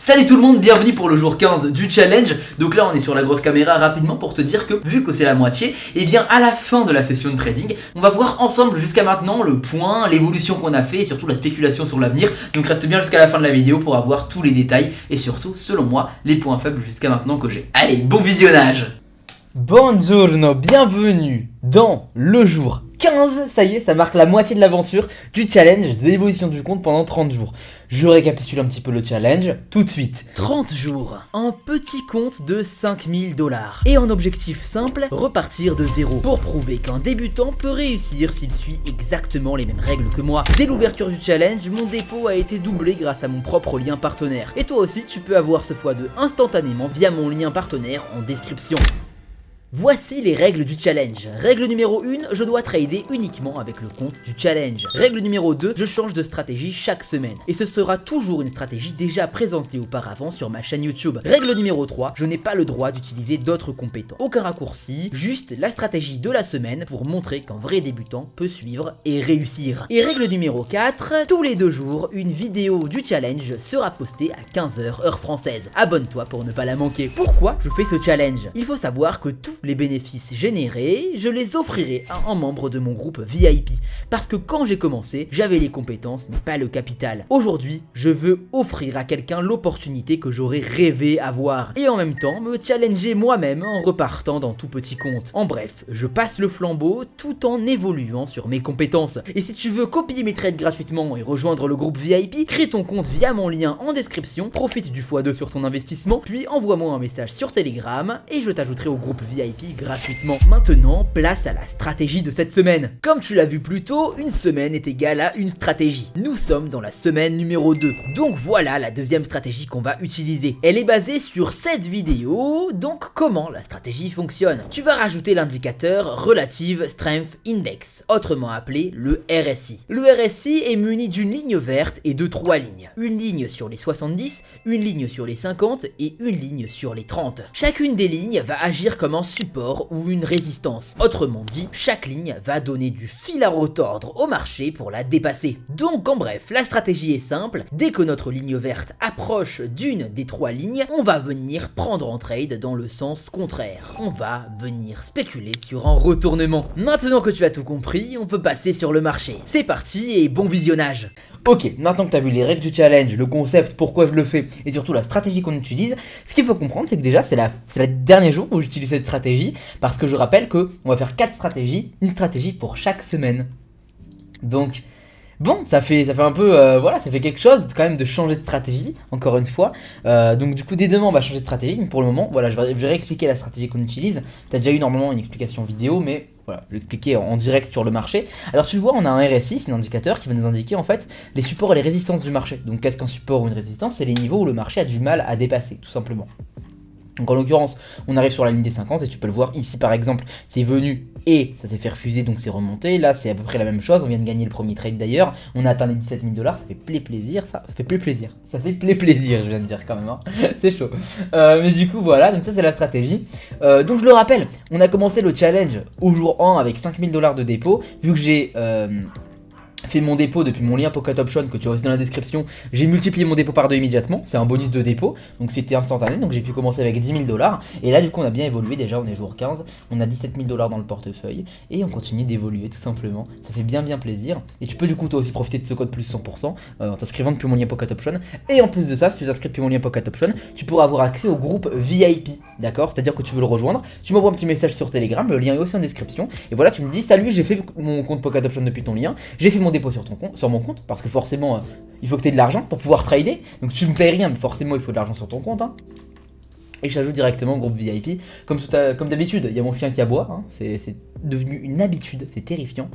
Salut tout le monde, bienvenue pour le jour 15 du challenge. Donc là on est sur la grosse caméra rapidement pour te dire que vu que c'est la moitié, et bien à la fin de la session de trading, on va voir ensemble jusqu'à maintenant le point, l'évolution qu'on a fait et surtout la spéculation sur l'avenir. Donc reste bien jusqu'à la fin de la vidéo pour avoir tous les détails et surtout selon moi les points faibles jusqu'à maintenant que j'ai. Allez, bon visionnage. Buongiorno, bienvenue dans le jour 15, ça y est, ça marque la moitié de l'aventure du challenge de l'évolution du compte pendant 30 jours. Je récapitule un petit peu le challenge tout de suite. 30 jours, un petit compte de 5000 $. Et en objectif simple, repartir de zéro. Pour prouver qu'un débutant peut réussir s'il suit exactement les mêmes règles que moi. Dès l'ouverture du challenge, mon dépôt a été doublé grâce à mon propre lien partenaire. Et toi aussi, tu peux avoir ce x2 instantanément via mon lien partenaire en description. Voici les règles du challenge. Règle numéro 1, je dois trader uniquement avec le compte du challenge. Règle numéro 2, je change de stratégie chaque semaine. Et ce sera toujours une stratégie déjà présentée auparavant sur ma chaîne YouTube. Règle numéro 3, je n'ai pas le droit d'utiliser d'autres compétences. Aucun raccourci, juste la stratégie de la semaine pour montrer qu'un vrai débutant peut suivre et réussir. Et règle numéro 4, tous les 2 jours, une vidéo du challenge sera postée à 15h heure française. Abonne-toi pour ne pas la manquer. Pourquoi je fais ce challenge? Il faut savoir que tous les bénéfices générés, je les offrirai à un membre de mon groupe VIP. Parce que quand j'ai commencé, j'avais les compétences mais pas le capital. Aujourd'hui, je veux offrir à quelqu'un l'opportunité que j'aurais rêvé avoir. Et en même temps, me challenger moi-même en repartant dans tout petit compte. En bref, je passe le flambeau tout en évoluant sur mes compétences. Et si tu veux copier mes trades gratuitement et rejoindre le groupe VIP, crée ton compte via mon lien en description, profite du x2 sur ton investissement, puis envoie-moi un message sur Telegram et je t'ajouterai au groupe VIP gratuitement. Maintenant, place à la stratégie de cette semaine. Comme tu l'as vu plus tôt, une semaine est égale à une stratégie. Nous sommes dans la semaine numéro 2. Donc voilà la deuxième stratégie qu'on va utiliser. Elle est basée sur cette vidéo, donc comment la stratégie fonctionne. Tu vas rajouter l'indicateur Relative Strength Index, autrement appelé le RSI. Le RSI est muni d'une ligne verte et de 3 lignes. Une ligne sur les 70, une ligne sur les 50 et une ligne sur les 30. Chacune des lignes va agir comme un support ou une résistance. Autrement dit, chaque ligne va donner du fil à retordre au marché pour la dépasser. Donc en bref, la stratégie est simple, dès que notre ligne verte approche d'une des 3 lignes, on va venir prendre en trade dans le sens contraire. On va venir spéculer sur un retournement. Maintenant que tu as tout compris, on peut passer sur le marché. C'est parti et bon visionnage. Ok, maintenant que tu as vu les règles du challenge, le concept, pourquoi je le fais et surtout la stratégie qu'on utilise, ce qu'il faut comprendre c'est que déjà c'est le dernier jour où j'utilise cette stratégie parce que je rappelle que on va faire 4 stratégies, une stratégie pour chaque semaine. Donc bon, ça fait un peu, voilà, ça fait quelque chose quand même de changer de stratégie, encore une fois. Donc du coup, dès demain, on va changer de stratégie. Mais pour le moment, voilà, je vais réexpliquer la stratégie qu'on utilise. Tu as déjà eu normalement une explication vidéo, mais voilà, je vais l'expliquer en direct sur le marché. Alors tu le vois, on a un RSI, c'est un indicateur qui va nous indiquer en fait les supports et les résistances du marché. Donc qu'est-ce qu'un support ou une résistance? C'est les niveaux où le marché a du mal à dépasser, tout simplement. Donc en l'occurrence, on arrive sur la ligne des 50 et tu peux le voir ici par exemple, c'est venu et ça s'est fait refuser donc c'est remonté. Là c'est à peu près la même chose, on vient de gagner le premier trade d'ailleurs, on a atteint les 17 000 $, ça fait plaisir, ça fait plaisir, je viens de dire quand même, hein. C'est chaud. Mais du coup voilà, donc ça c'est la stratégie. Donc je le rappelle, on a commencé le challenge au jour 1 avec 5000 $ de dépôt, vu que j'ai fait mon dépôt depuis mon lien Pocket Option que tu as aussi dans la description, j'ai multiplié mon dépôt par 2 immédiatement, c'est un bonus de dépôt, donc c'était instantané, donc j'ai pu commencer avec 10 000 $, et là du coup on a bien évolué, déjà on est jour 15, on a 17 000 $ dans le portefeuille, et on continue d'évoluer tout simplement, ça fait bien plaisir, et tu peux du coup toi aussi profiter de ce code plus 100% en t'inscrivant depuis mon lien Pocket Option, et en plus de ça, si tu t'inscris depuis mon lien Pocket Option, tu pourras avoir accès au groupe VIP, d'accord, c'est à dire que tu veux le rejoindre, tu m'envoies un petit message sur Telegram, le lien est aussi en description, et voilà tu me dis salut j'ai fait mon compte Pocket Option depuis ton lien, j'ai fait mon dépôt sur mon compte, parce que forcément il faut que tu aies de l'argent pour pouvoir trader, donc tu me payes rien mais forcément il faut de l'argent sur ton compte, hein. Et je t'ajoute directement au groupe VIP, comme d'habitude, il y a mon chien qui aboie, hein. C'est devenu une habitude, c'est terrifiant,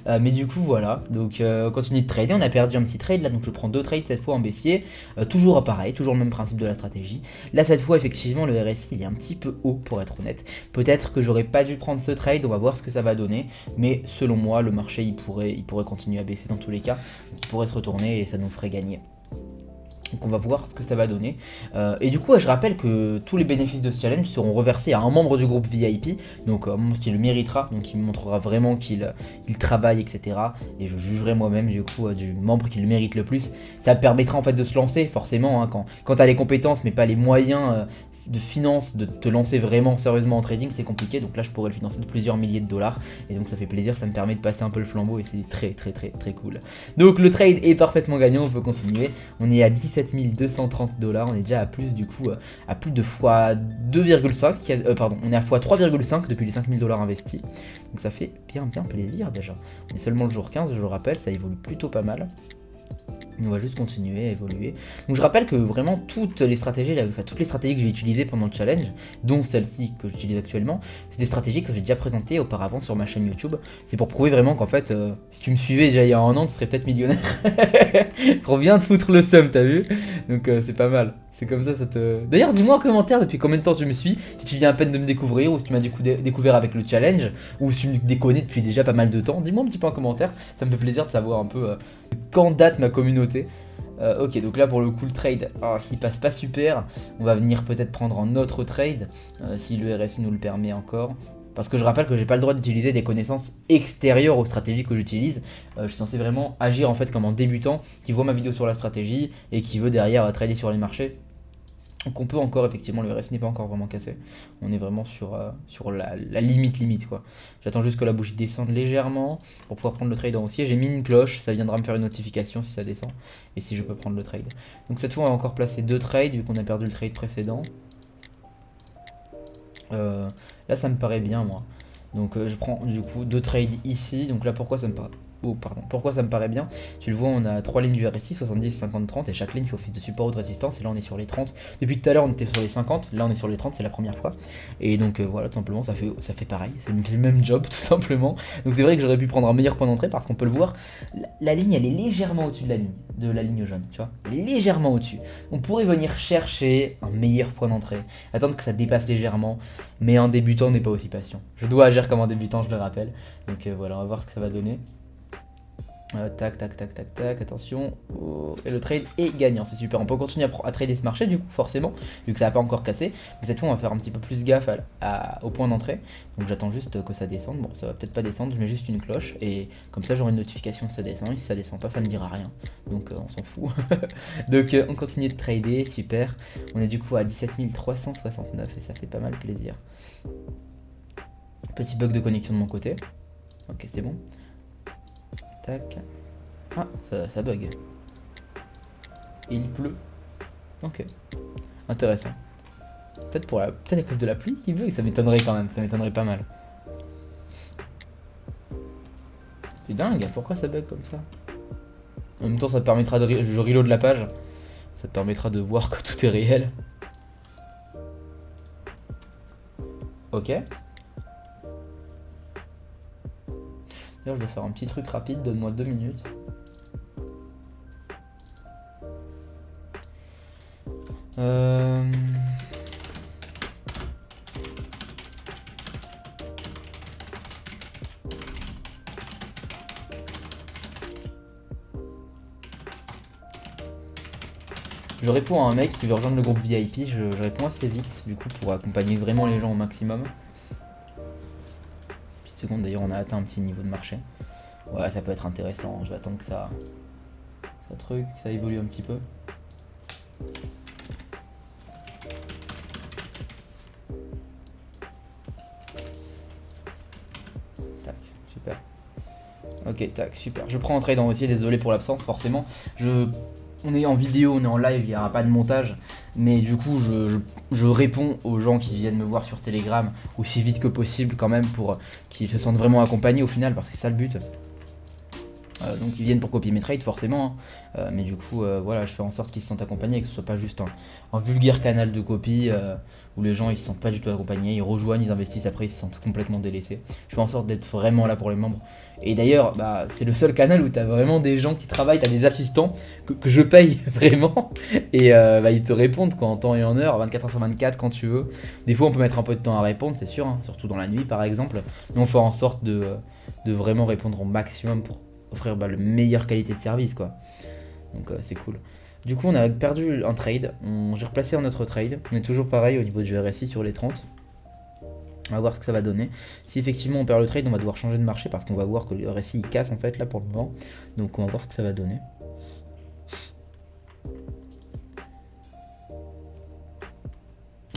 mais du coup voilà, donc on continue de trader, on a perdu un petit trade là, donc je prends 2 trades cette fois en baissier, toujours pareil, toujours le même principe de la stratégie, là cette fois effectivement le RSI il est un petit peu haut pour être honnête, peut-être que j'aurais pas dû prendre ce trade, on va voir ce que ça va donner, mais selon moi le marché il pourrait continuer à baisser dans tous les cas, il pourrait se retourner et ça nous ferait gagner. Donc on va voir ce que ça va donner. Et du coup, ouais, je rappelle que tous les bénéfices de ce challenge seront reversés à un membre du groupe VIP, donc un membre qui le méritera, donc qui me montrera vraiment qu'il travaille, etc. Et je jugerai moi-même du coup du membre qui le mérite le plus. Ça permettra en fait de se lancer, forcément, hein, quand tu as les compétences mais pas les moyens de finance, de te lancer vraiment sérieusement en trading, c'est compliqué. Donc là, je pourrais le financer de plusieurs milliers de dollars. Et donc ça fait plaisir, ça me permet de passer un peu le flambeau et c'est très cool. Donc le trade est parfaitement gagnant, on peut continuer. On est à 17 230 dollars, on est déjà à plus du coup, à plus de fois 2,5, pardon, on est à fois 3,5 depuis les 5000 dollars investis. Donc ça fait bien plaisir déjà. On est seulement le jour 15, je le rappelle, ça évolue plutôt pas mal. On va juste continuer à évoluer. Donc je rappelle que vraiment toutes les stratégies que j'ai utilisées pendant le challenge, dont celle-ci que j'utilise actuellement, c'est des stratégies que j'ai déjà présentées auparavant sur ma chaîne YouTube. C'est pour prouver vraiment qu'en fait, si tu me suivais déjà il y a un an, tu serais peut-être millionnaire. Pour bien te foutre le seum, t'as vu? Donc c'est pas mal. C'est comme ça te... D'ailleurs, dis-moi en commentaire depuis combien de temps tu me suis, si tu viens à peine de me découvrir, ou si tu m'as découvert avec le challenge, ou si tu me déconnais depuis déjà pas mal de temps. Dis-moi un petit peu en commentaire, ça me fait plaisir de savoir un peu quand date ma communauté. Ok, donc là pour le coup le trade, il passe pas super. On va venir peut-être prendre un autre trade, si le RSI nous le permet encore. Parce que je rappelle que j'ai pas le droit d'utiliser des connaissances extérieures aux stratégies que j'utilise. Je suis censé vraiment agir en fait comme un débutant qui voit ma vidéo sur la stratégie et qui veut derrière trader sur les marchés. Donc on peut encore, effectivement, le RSI n'est pas encore vraiment cassé. On est vraiment sur la limite quoi. J'attends juste que la bougie descende légèrement pour pouvoir prendre le trade en haussier. J'ai mis une cloche, ça viendra me faire une notification si ça descend et si je peux prendre le trade. Donc cette fois on va encore placer 2 trades vu qu'on a perdu le trade précédent. Là ça me paraît bien moi. Donc je prends du coup 2 trades ici. Donc là pourquoi ça me paraît... Pourquoi ça me paraît bien? Tu le vois, on a 3 lignes du RSI, 70, 50, 30, et chaque ligne fait office de support ou de résistance, et là on est sur les 30. Depuis tout à l'heure on était sur les 50, là on est sur les 30, c'est la première fois. Et donc voilà, tout simplement, ça fait pareil, c'est le même job tout simplement. Donc c'est vrai que j'aurais pu prendre un meilleur point d'entrée, parce qu'on peut le voir, la ligne elle est légèrement au-dessus de la ligne jaune, tu vois, elle est légèrement au-dessus. On pourrait venir chercher un meilleur point d'entrée, attendre que ça dépasse légèrement, mais un débutant n'est pas aussi patient. Je dois agir comme un débutant, je le rappelle. Donc voilà, on va voir ce que ça va donner. Tac, attention. Oh, et le trade est gagnant, c'est super. On peut continuer à trader ce marché, du coup, forcément, vu que ça n'a pas encore cassé. Mais cette fois, on va faire un petit peu plus gaffe au point d'entrée. Donc j'attends juste que ça descende. Bon, ça va peut-être pas descendre, je mets juste une cloche. Et comme ça, j'aurai une notification que ça descend. Et si ça descend pas, ça me dira rien. Donc on s'en fout. Donc on continue de trader, super. On est du coup à 17 369 et ça fait pas mal plaisir. Petit bug de connexion de mon côté. Ok, c'est bon. Tac. Ah, ça bug. Et il pleut. Ok. Intéressant. Peut-être à cause de la pluie qui bug, ça m'étonnerait quand même, ça m'étonnerait pas mal. C'est dingue, pourquoi ça bug comme ça? En même temps, ça te permettra de... Je reload la page. Ça te permettra de voir que tout est réel. Ok. D'ailleurs, je vais faire un petit truc rapide, donne-moi 2 minutes. Je réponds à un mec qui veut rejoindre le groupe VIP, je réponds assez vite, du coup, pour accompagner vraiment les gens au maximum. Petite seconde, d'ailleurs, on a atteint un petit niveau de marché. Ouais, ça peut être intéressant, je vais attendre que ça évolue un petit peu. Tac, super. Ok, tac, super. Je prends un trade en haussier, désolé pour l'absence, forcément. On est en vidéo, on est en live, il n'y aura pas de montage. Mais du coup, je réponds aux gens qui viennent me voir sur Telegram aussi vite que possible quand même pour qu'ils se sentent vraiment accompagnés au final, parce que c'est ça le but. Donc ils viennent pour copier mes trades forcément, hein. Mais du coup voilà, je fais en sorte qu'ils se sentent accompagnés et que ce soit pas juste un vulgaire canal de copie où les gens ils se sentent pas du tout accompagnés, ils rejoignent, ils investissent, après ils se sentent complètement délaissés. Je fais en sorte d'être vraiment là pour les membres. Et d'ailleurs bah, c'est le seul canal où t'as vraiment des gens qui travaillent, t'as des assistants que je paye vraiment et bah, ils te répondent quoi, en temps et en heure, 24h/24 quand tu veux. Des fois on peut mettre un peu de temps à répondre, c'est sûr, hein, surtout dans la nuit par exemple, mais on fait en sorte de vraiment répondre au maximum pour offrir la meilleure qualité de service quoi. Donc c'est cool. Du coup on a perdu un trade, j'ai replacé un autre trade, on est toujours pareil au niveau du RSI sur les 30. On va voir ce que ça va donner. Si effectivement on perd le trade, on va devoir changer de marché parce qu'on va voir que le RSI il casse en fait là pour le moment. Donc on va voir ce que ça va donner.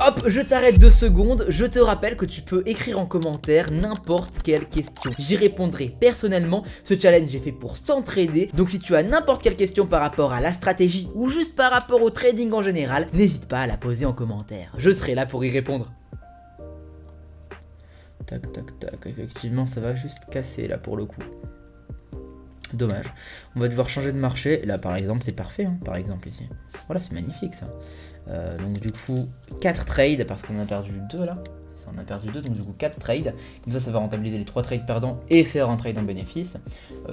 Hop, je t'arrête 2 secondes, je te rappelle que tu peux écrire en commentaire n'importe quelle question. J'y répondrai personnellement, ce challenge est fait pour s'entraider, donc si tu as n'importe quelle question par rapport à la stratégie ou juste par rapport au trading en général, n'hésite pas à la poser en commentaire, je serai là pour y répondre. Tac tac tac, effectivement ça va juste casser là pour le coup. Dommage. On va devoir changer de marché. Là par exemple c'est parfait, hein, par exemple ici. Voilà, c'est magnifique ça. Donc du coup 4 trades parce qu'on a perdu 2 là. Ça, on a perdu 2, donc du coup 4 trades. Comme ça va rentabiliser les 3 trades perdants et faire un trade en bénéfice.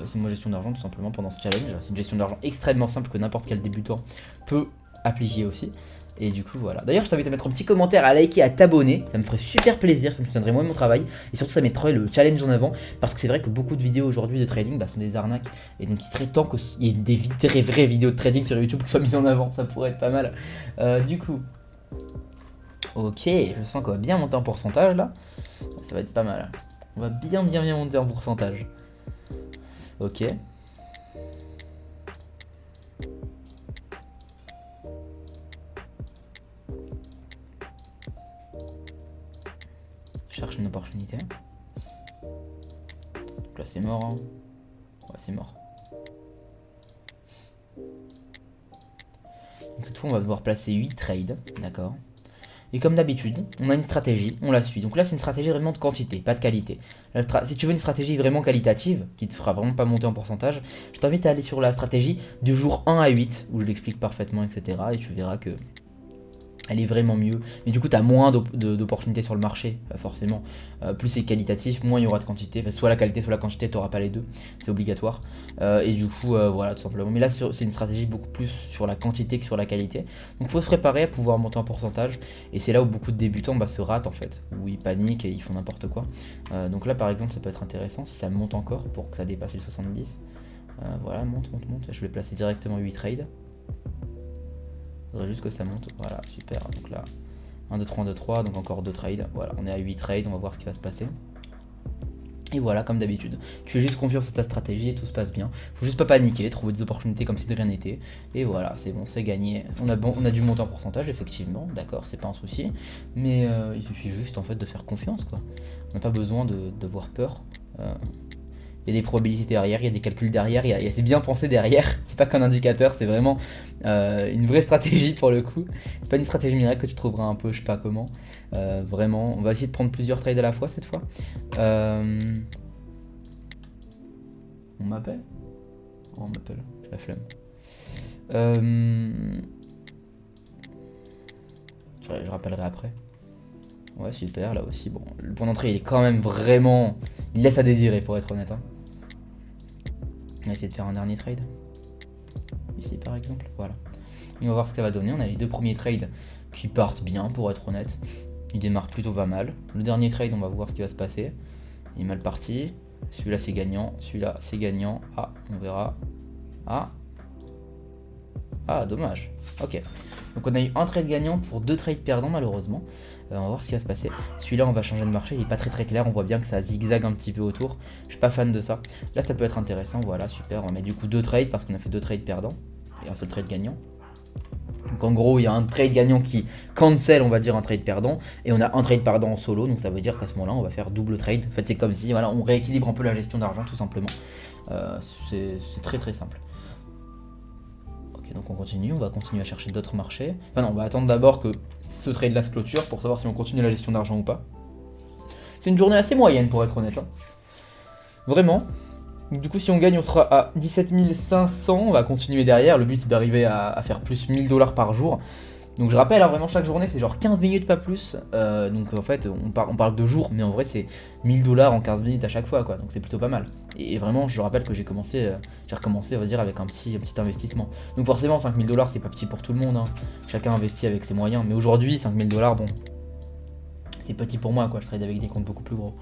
C'est une gestion d'argent tout simplement pendant ce challenge. C'est une gestion d'argent extrêmement simple que n'importe quel débutant peut appliquer aussi. Et du coup voilà. D'ailleurs je t'invite à mettre un petit commentaire, à liker, à t'abonner. Ça me ferait super plaisir, ça me soutiendrait moins mon travail. Et surtout ça mettrait le challenge en avant. Parce que c'est vrai que beaucoup de vidéos aujourd'hui de trading sont des arnaques. Et donc il serait temps qu'il y ait des vraies vidéos de trading sur YouTube qui soient mises en avant. Ça pourrait être pas mal. Du coup. Ok, je sens qu'on va bien monter en pourcentage là. Ça va être pas mal. On va bien monter en pourcentage. Ok. Cherche une opportunité. Donc là c'est mort hein. Ouais c'est mort. Donc cette fois on va devoir placer 8 trades, d'accord. Et comme d'habitude, on a une stratégie, on la suit. Donc là c'est une stratégie vraiment de quantité, pas de qualité. Si tu veux une stratégie vraiment qualitative, qui te fera vraiment pas monter en pourcentage, je t'invite à aller sur la stratégie du jour 1 à 8, où je l'explique parfaitement, etc. Et tu verras que elle est vraiment mieux, mais du coup tu as moins d'opportunités sur le marché, forcément. Plus c'est qualitatif, moins il y aura de quantité, enfin, soit la qualité soit la quantité, tu n'auras pas les deux, c'est obligatoire. Et du coup voilà tout simplement, mais là c'est une stratégie beaucoup plus sur la quantité que sur la qualité. Donc il faut se préparer à pouvoir monter en pourcentage, et c'est là où beaucoup de débutants se ratent en fait, où ils paniquent et ils font n'importe quoi. Donc là par exemple ça peut être intéressant si ça monte encore pour que ça dépasse les 70. Voilà, monte, je vais placer directement 8 trades. Il faudrait juste que ça monte, voilà, super, donc là, 1, 2, 3, 1, 2, 3, donc encore 2 trades, voilà, on est à 8 trades, on va voir ce qui va se passer. Et voilà, comme d'habitude, tu fais juste confiance à ta stratégie et tout se passe bien. Faut juste pas paniquer, trouver des opportunités comme si de rien n'était. Et voilà, c'est bon, c'est gagné. On a dû monter en pourcentage, effectivement, d'accord, c'est pas un souci. Mais il suffit juste en fait de faire confiance, quoi. On n'a pas besoin de voir peur. Il y a des probabilités derrière, il y a des calculs derrière, c'est bien pensé derrière, c'est pas qu'un indicateur, c'est vraiment une vraie stratégie pour le coup. C'est pas une stratégie miracle que tu trouveras un peu, je sais pas comment. Vraiment, on va essayer de prendre plusieurs trades à la fois cette fois. On m'appelle ? Oh, on m'appelle, j'ai la flemme. Je rappellerai après. Ouais, super, là aussi, bon, le point d'entrée il est quand même vraiment... Il laisse à désirer pour être honnête. Hein. On va essayer de faire un dernier trade. Ici par exemple, voilà. Et on va voir ce que ça va donner. On a les 2 premiers trades qui partent bien pour être honnête. Ils démarrent plutôt pas mal. Le dernier trade, on va voir ce qui va se passer. Il est mal parti. Celui-là c'est gagnant. Celui-là c'est gagnant. Ah, on verra. Ah, dommage. Ok. Donc on a eu un trade gagnant pour 2 trades perdants malheureusement. On va voir ce qui va se passer. Celui-là on va changer de marché, il est pas très clair, on voit bien que ça zigzague un petit peu autour. Je suis pas fan de ça. Là ça peut être intéressant, voilà super. On va mettre du coup 2 trades parce qu'on a fait 2 trades perdants et un seul trade gagnant. Donc en gros il y a un trade gagnant qui cancel on va dire un trade perdant. Et on a un trade perdant en solo, donc ça veut dire qu'à ce moment là on va faire double trade. En fait c'est comme si voilà, on rééquilibre un peu la gestion d'argent tout simplement. C'est très simple. Donc on continue, on va continuer à chercher d'autres marchés. Enfin non, on va attendre d'abord que ce trade là se clôture pour savoir si on continue la gestion d'argent ou pas. C'est une journée assez moyenne pour être honnête. Hein. Vraiment. Du coup si on gagne on sera à 17 500, on va continuer derrière. Le but c'est d'arriver à faire plus 1000 $ par jour. Donc je rappelle, hein, vraiment chaque journée c'est genre 15 minutes pas plus. Donc en fait on parle de jours, mais en vrai c'est 1000 $ en 15 minutes à chaque fois quoi. Donc c'est plutôt pas mal. Et vraiment je rappelle que j'ai recommencé on va dire avec un petit investissement. Donc forcément 5000 $ c'est pas petit pour tout le monde. Hein. Chacun investit avec ses moyens. Mais aujourd'hui 5000 $, bon, c'est petit pour moi quoi. Je trade avec des comptes beaucoup plus gros.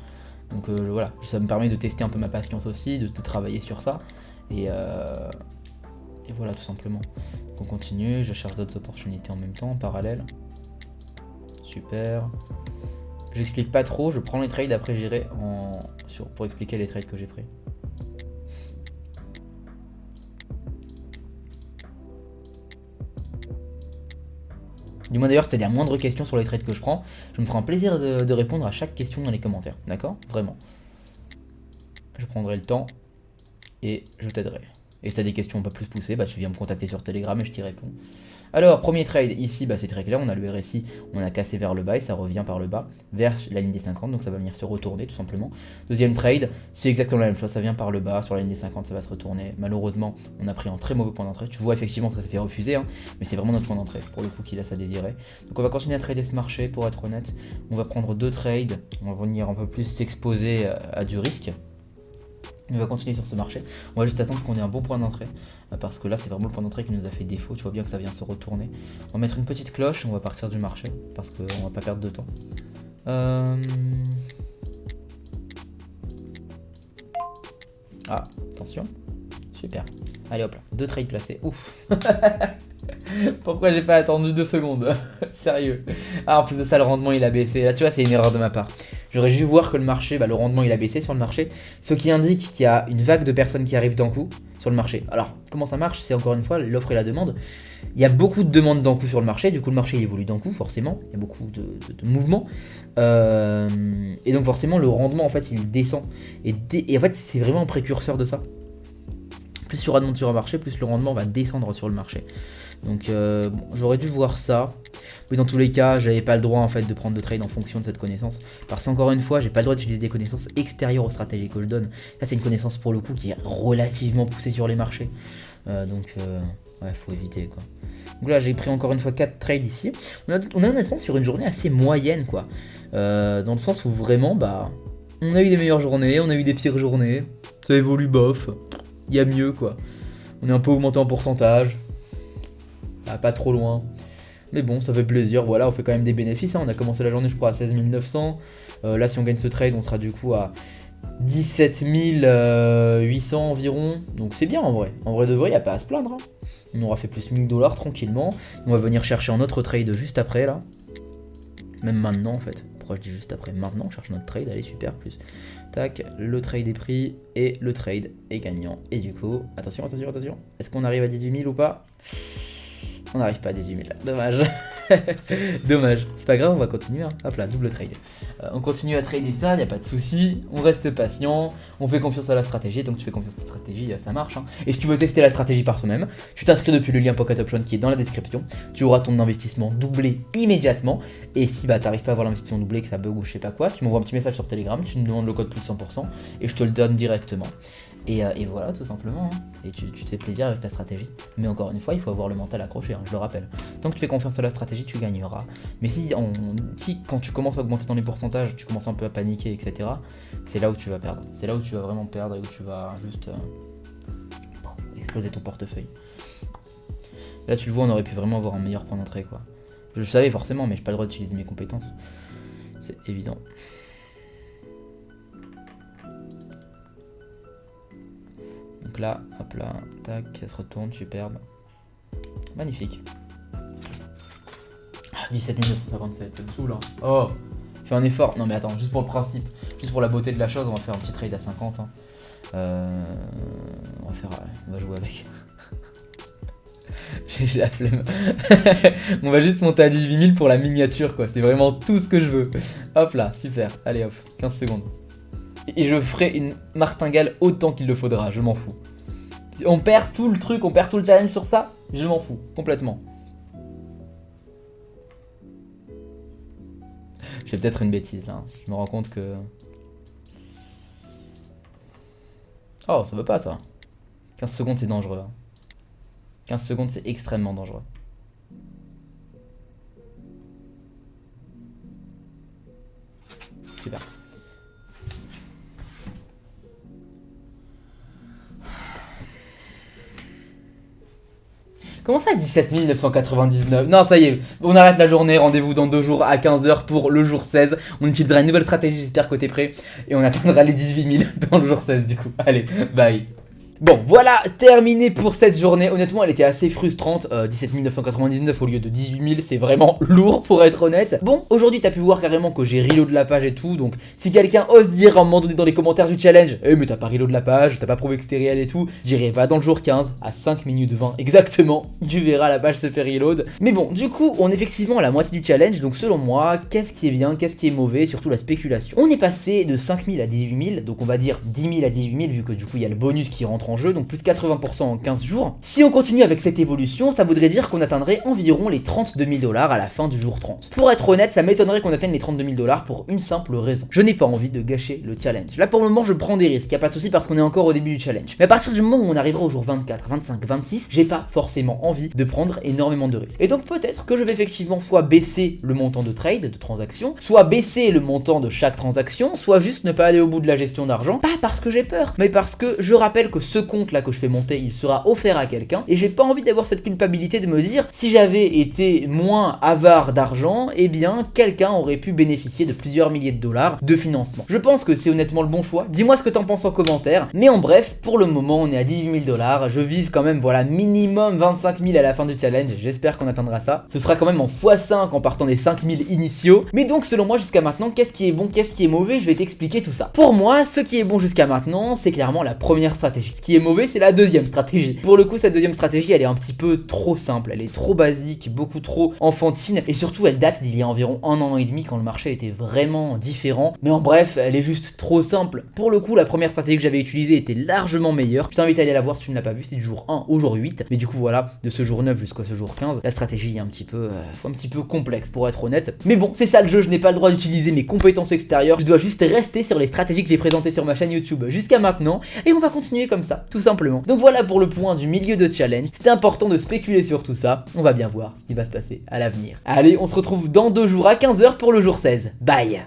Donc voilà, ça me permet de tester un peu ma patience aussi, de travailler sur ça. Et voilà, tout simplement. Donc on continue, je cherche d'autres opportunités en même temps, en parallèle. Super. J'explique pas trop, je prends les trades, après j'irai pour expliquer les trades que j'ai pris. Dis-moi d'ailleurs si t'as des moindres questions sur les trades que je prends. Je me ferai un plaisir de répondre à chaque question dans les commentaires. D'accord? Vraiment. Je prendrai le temps et je t'aiderai. Et si t'as des questions pas plus poussées, bah tu viens me contacter sur Telegram et je t'y réponds. Alors, premier trade, ici, bah, c'est très clair, on a le RSI, on a cassé vers le bas et ça revient par le bas, vers la ligne des 50, donc ça va venir se retourner tout simplement. Deuxième trade, c'est exactement la même chose, ça vient par le bas, sur la ligne des 50, ça va se retourner. Malheureusement, on a pris un très mauvais point d'entrée. Tu vois effectivement que ça s'est fait refuser, hein, mais c'est vraiment notre point d'entrée, pour le coup, qui laisse à désirer. Donc on va continuer à trader ce marché, pour être honnête. On va prendre deux trades, on va venir un peu plus s'exposer à du risque. On va continuer sur ce marché, on va juste attendre qu'on ait un bon point d'entrée, parce que là c'est vraiment le point d'entrée qui nous a fait défaut, tu vois bien que ça vient se retourner. On va mettre une petite cloche, on va partir du marché, parce qu'on va pas perdre de temps. Ah, attention, super. Allez hop là, deux trades placés, ouf. Pourquoi j'ai pas attendu 2 secondes? Sérieux. Ah, en plus de ça, le rendement il a baissé. Là, tu vois, c'est une erreur de ma part. J'aurais dû voir que le marché, le rendement il a baissé sur le marché. Ce qui indique qu'il y a une vague de personnes qui arrivent d'un coup sur le marché. Alors, comment ça marche? C'est encore une fois l'offre et la demande. Il y a beaucoup de demandes d'un coup sur le marché. Du coup, le marché il évolue d'un coup, forcément. Il y a beaucoup de mouvements. Et donc, forcément, le rendement en fait il descend. Et en fait, c'est vraiment un précurseur de ça. Plus il y aura de monde sur un marché, plus le rendement va descendre sur le marché. Donc bon, j'aurais dû voir ça. Mais dans tous les cas, j'avais pas le droit en fait de prendre de trade en fonction de cette connaissance. Parce qu'encore une fois, j'ai pas le droit d'utiliser des connaissances extérieures aux stratégies que je donne. Ça c'est une connaissance pour le coup qui est relativement poussée sur les marchés. Ouais, faut éviter quoi. Donc là j'ai pris encore une fois 4 trades ici. On est honnêtement sur une journée assez moyenne quoi. Dans le sens où vraiment bah on a eu des meilleures journées, on a eu des pires journées. Ça évolue bof. Il y a mieux quoi. On est un peu augmenté en pourcentage. Pas trop loin. Mais bon, ça fait plaisir. Voilà, on fait quand même des bénéfices. Hein. On a commencé la journée, je crois, à 16 900. Là, si on gagne ce trade, on sera du coup à 17 800 environ. Donc c'est bien en vrai. En vrai de vrai, il n'y a pas à se plaindre. Hein. On aura fait plus 1000 $ tranquillement. On va venir chercher un autre trade juste après là. Même maintenant en fait. Pourquoi je dis juste après? Maintenant, on cherche notre trade. Allez, super, plus. Tac, le trade est pris et le trade est gagnant. Et du coup, attention, attention, attention. Est-ce qu'on arrive à 18 000 ou pas? On n'arrive pas à 18 000, dommage. Dommage, c'est pas grave, on va continuer. Hein. Hop là, double trade. On continue à trader ça, il n'y a pas de souci. On reste patient, on fait confiance à la stratégie. Donc tu fais confiance à la stratégie, ça marche. Hein. Et si tu veux tester la stratégie par toi-même, tu t'inscris depuis le lien Pocket Option qui est dans la description. Tu auras ton investissement doublé immédiatement. Et si bah, tu n'arrives pas à avoir l'investissement doublé, que ça bug ou je sais pas quoi, tu m'envoies un petit message sur Telegram, tu me demandes le code plus 100% et je te le donne directement. Et voilà, tout simplement. Hein. Et tu te fais plaisir avec la stratégie. Mais encore une fois, il faut avoir le mental accroché, hein, je le rappelle. Tant que tu fais confiance à la stratégie, tu gagneras. Mais si quand tu commences à augmenter dans les pourcentages, tu commences un peu à paniquer, etc., c'est là où tu vas perdre. C'est là où tu vas vraiment perdre et où tu vas juste exploser ton portefeuille. Là, tu le vois, on aurait pu vraiment avoir un meilleur point d'entrée, quoi. Je le savais forcément, mais j'ai pas le droit d'utiliser mes compétences. C'est évident. Donc là, hop là, tac, ça se retourne, superbe. Magnifique. 17 957, ça me saoule hein. Oh, fais un effort. Non mais attends, juste pour le principe, juste pour la beauté de la chose, on va faire un petit trade à 50. Hein. On va jouer avec. J'ai la flemme. On va juste monter à 18 000 pour la miniature quoi, c'est vraiment tout ce que je veux. Hop là, super, allez hop, 15 secondes. Et je ferai une martingale autant qu'il le faudra, je m'en fous. On perd tout le truc, on perd tout le challenge sur ça, je m'en fous, complètement. Je fais peut-être une bêtise là, je me rends compte que... Oh, ça veut pas ça. 15 secondes c'est dangereux. 15 secondes c'est extrêmement dangereux. Super. Comment ça 17 999? Non ça y est, on arrête la journée, rendez-vous dans 2 jours à 15 h pour le jour 16. On utilisera une nouvelle stratégie, j'espère que t'es prêt. Et on atteindra les 18 000 dans le jour 16 du coup. Allez, bye. Bon, voilà, terminé pour cette journée. Honnêtement, elle était assez frustrante. 17 999 au lieu de 18 000, c'est vraiment lourd pour être honnête. Bon, aujourd'hui, t'as pu voir carrément que j'ai reload la page et tout. Donc, si quelqu'un ose dire à un moment donné dans les commentaires du challenge, mais t'as pas reload la page, t'as pas prouvé que c'était réel et tout, j'irai pas dans le jour 15 à 5 minutes 20 exactement. Tu verras la page se faire reload. Mais bon, du coup, on est effectivement à la moitié du challenge. Donc, selon moi, qu'est-ce qui est bien, qu'est-ce qui est mauvais, surtout la spéculation. On est passé de 5 000 à 18 000, donc on va dire 10 000 à 18 000, vu que du coup, il y a le bonus qui rentre en jeu, donc plus 80% en 15 jours. Si on continue avec cette évolution, ça voudrait dire qu'on atteindrait environ les 32 000 $ à la fin du jour 30. Pour être honnête, ça m'étonnerait qu'on atteigne les 32 000 $ pour une simple raison. Je n'ai pas envie de gâcher le challenge. Là, pour le moment, je prends des risques, y a pas de souci parce qu'on est encore au début du challenge. Mais à partir du moment où on arrivera au jour 24, 25, 26, j'ai pas forcément envie de prendre énormément de risques. Et donc peut-être que je vais effectivement soit baisser le montant de trade, de transaction, soit baisser le montant de chaque transaction, soit juste ne pas aller au bout de la gestion d'argent, pas parce que j'ai peur, mais parce que je rappelle que ce compte là que je fais monter, il sera offert à quelqu'un, et j'ai pas envie d'avoir cette culpabilité de me dire, si j'avais été moins avare d'argent, eh bien quelqu'un aurait pu bénéficier de plusieurs milliers de dollars de financement. Je pense que c'est honnêtement le bon choix, dis-moi ce que t'en penses en commentaire, mais en bref, pour le moment on est à 18 000 $, je vise quand même voilà minimum 25 000 à la fin du challenge, j'espère qu'on atteindra ça, ce sera quand même en x5 en partant des 5 000 initiaux, mais donc selon moi jusqu'à maintenant, qu'est-ce qui est bon, qu'est-ce qui est mauvais, je vais t'expliquer tout ça. Pour moi, ce qui est bon jusqu'à maintenant, c'est clairement la première stratégie. Ce qui est mauvais, c'est la deuxième stratégie. Pour le coup, cette deuxième stratégie, elle est un petit peu trop simple, elle est trop basique, beaucoup trop enfantine, et surtout, elle date d'il y a environ 1 an et demi quand le marché était vraiment différent. Mais en bref, elle est juste trop simple. Pour le coup, la première stratégie que j'avais utilisée était largement meilleure. Je t'invite à aller la voir si tu ne l'as pas vue, c'est du jour 1 au jour 8. Mais du coup, voilà, de ce jour 9 jusqu'à ce jour 15, la stratégie est un petit peu complexe pour être honnête. Mais bon, c'est ça le jeu, je n'ai pas le droit d'utiliser mes compétences extérieures, je dois juste rester sur les stratégies que j'ai présentées sur ma chaîne YouTube jusqu'à maintenant, et on va continuer comme ça, tout simplement. Donc voilà pour le point du milieu de challenge, c'était important de spéculer sur tout ça, on va bien voir ce qui va se passer à l'avenir. Allez, on se retrouve dans 2 jours à 15 h pour le jour 16, bye.